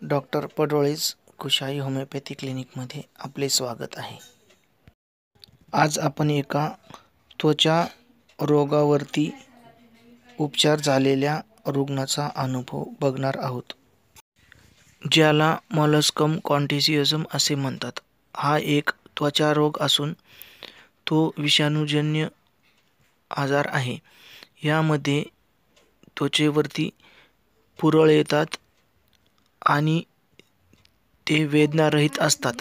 Doctor पडोळेज कुशाई homeopathy क्लिनिकमध्ये आपले स्वागत आहे। आज आपण एका त्वचा रोगावरती उपचार झालेल्या रुग्णाचा अनुभव बघणार आहोत, ज्याला मॉलस्कम कॉन्टेजियम असे म्हणतात। हा एक त्वचा रोग असून तो विषाणूजन्य आजार आहे। यामध्ये त्वचेवरती पुरळ येतात आणि ते वेदनारहित असतात।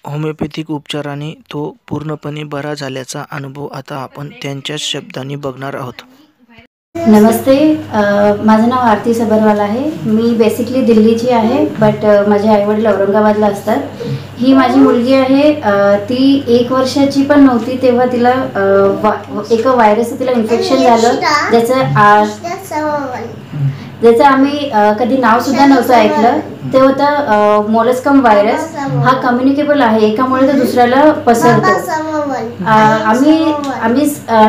होमिओपॅथिक उपचाराने तो पूर्णपणे बरा झाल्याचा अनुभव आता आपण त्यांच्याच शब्दांनी बघणार आहोत। नमस्ते, माझं नाव आरती सबरवाल आहे। मी बेसिकली दिल्लीची आहे, बट माझे आईवडील औरंगाबादला असतात। ही माझी मुलगी आहे, ती 1 वर्षाची पण नव्हती तेव्हा तिला एक व्हायरस तिला इन्फेक्शन झालं, ज्याचं आम्ही कधी नाव सुद्धा नव्हतं ऐकलं। ते होतं मॉलस्कम व्हायरस। हा कम्युनिकेबल आहे, एकामुळे तो दुसऱ्याला पसरतो। आम्ही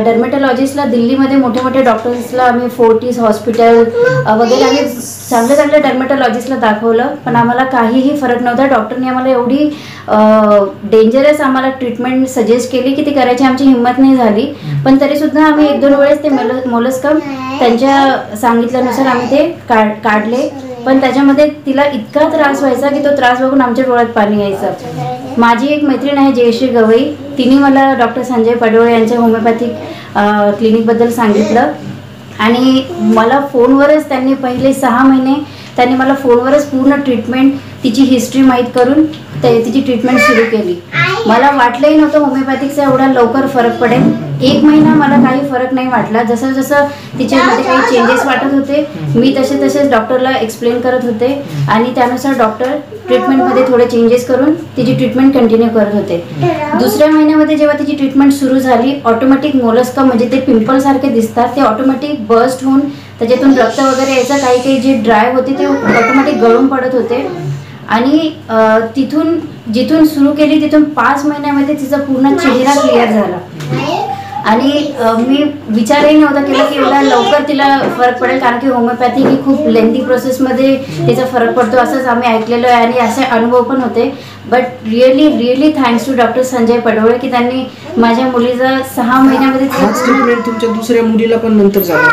डर्मेटोलॉजिस्टला दिल्लीमध्ये मोठे डॉक्टर्सला आम्ही फोर्टिस हॉस्पिटल वगैरे आम्ही चांगल्या डर्मेटोलॉजिस्टला दाखवलं, पण आम्हाला काहीही फरक नव्हता। डॉक्टरने आम्हाला एवढी डेंजरस आम्हाला ट्रीटमेंट सजेस्ट केली की ती करायची आमची हिंमत नाही झाली। पण तरीसुद्धा आम्ही 1-2 वेळेस ते मॉलस्कम त्यांच्या सांगितल्यानुसार आम्ही ते काढले, पण त्याच्यामध्ये तिला इतका त्रास व्हायचा की तो त्रास बघून आमच्या डोळ्यात पाणी यायचं। माझी एक मैत्रीण आहे जयश्री गवई, तिने मला डॉक्टर संजय पडोळे यांच्या होमिओपॅथिक क्लिनिकबद्दल सांगितलं आणि मला फोनवरच त्यांनी पहिले 6 महिने त्यांनी मला फोनवरच पूर्ण ट्रीटमेंट तिची हिस्ट्री माहीत करून तिची ट्रीटमेंट सुरू केली। मला वाटलंही नव्हतं होमिओपॅथिकचा एवढा लवकर फरक पडेल। 1 महिना मला काही फरक नाही वाटला। जसं तिच्यामध्ये काही चेंजेस वाटत होते, मी तसेच डॉक्टरला एक्सप्लेन करत होते आणि त्यानुसार डॉक्टर ट्रीटमेंटमध्ये थोडे चेंजेस करून तिची ट्रीटमेंट कंटिन्यू करत होते। दुसऱ्या महिन्यामध्ये जेव्हा तिची ट्रीटमेंट सुरू झाली, ऑटोमॅटिक मॉलस्कम म्हणजे ते पिंपलसारखे दिसतात, ते ऑटोमॅटिक बर्स्ट होऊन त्याच्यातून रक्त वगैरे यायचं, काही जे ड्राय होते ते ऑटोमॅटिक गळून पडत होते आणि जिथून सुरू केली तिथून 5 महिन्यामध्ये तिचा पूर्ण चेहरा क्लिअर झाला आणि मी विचारही नव्हता केला की एवढा लवकर तिला फरक पडेल, कारण की होमिओपॅथी ही खूप लेंथी प्रोसेसमध्ये तिचा फरक पडतो असंच आम्ही ऐकलेलं आहे आणि असे अनुभव पण होते। But really thanks to doctor Sanjay Padole की त्यांनी माझ्या मुलीचा 6 महिन्यामध्ये तुमच्या दुसऱ्या मुलीला पण नंतर झाला?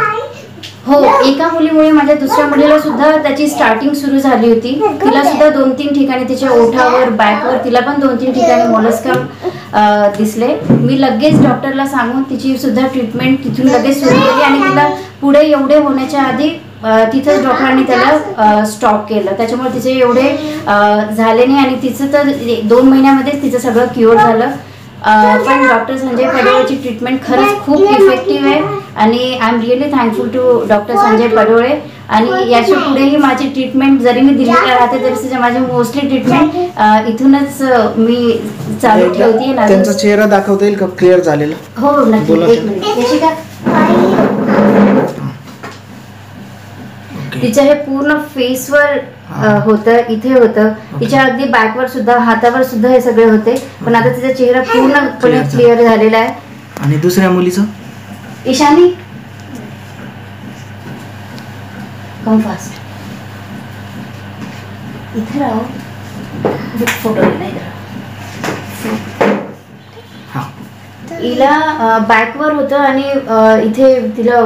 हो, एका मुलीमुळे माझ्या दुसऱ्या मुलीला सुद्धा त्याची स्टार्टिंग सुरू झाली होती। तिला सुद्धा 2-3 ठिकाणी तिच्या ओठावर बॅकवर तिला पण 2-3 ठिकाणी मॉलस्कम दिसले। मी लगेच डॉक्टरला सांगून तिची सुद्धा ट्रीटमेंट तिथून लगेच सुरू केली आणि तिला पुढे एवढे होण्याच्या आधी तिथंच डॉक्टरांनी त्याला स्टॉप केलं। त्याच्यामुळे तिचे एवढे झाले नाही आणि तिचं तर 2 महिन्यामध्येच तिचं सगळं क्युअर झालं। पण डॉक्टर संजय पडोळेची ट्रीटमेंट खरंच खूप इफेक्टिव्ह आहे आणि I am really thankful to doctor Sanjay Padole. आणि याच्या पुढेही माझी ट्रीटमेंट, जरी मी दिल्लीला राहते तरी माझी मोस्टली ट्रीटमेंट इथूनच मी चालू ठेवते। त्यांचा चेहरा दाखवता येईल का क्लिअर झालेला? हो नक्की, 1 मिनिट। तिच्या हे पूर्ण फेसवर होतं, इथे होतं, तिच्या अगदी बॅकवर सुद्धा, हातावर सुद्धा हे सगळे होते, पण आता तिचा चेहरा पूर्णपणे क्लिअर झालेला आहे। आणि दुसऱ्या मुलीचं? ईशानी कम फास्ट, इथे राहो, फोटो नाही राहा। हिला बॅकवर होतं आणि इथे तिला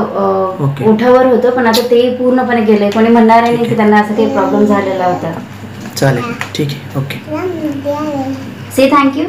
ओठावर होतं, पण आता ते पूर्णपणे गेले। कोणी म्हणणार नाही की त्यांना असं काही प्रॉब्लेम झालेला होता। चालेल, ठीक आहे, ओके। Say thank you.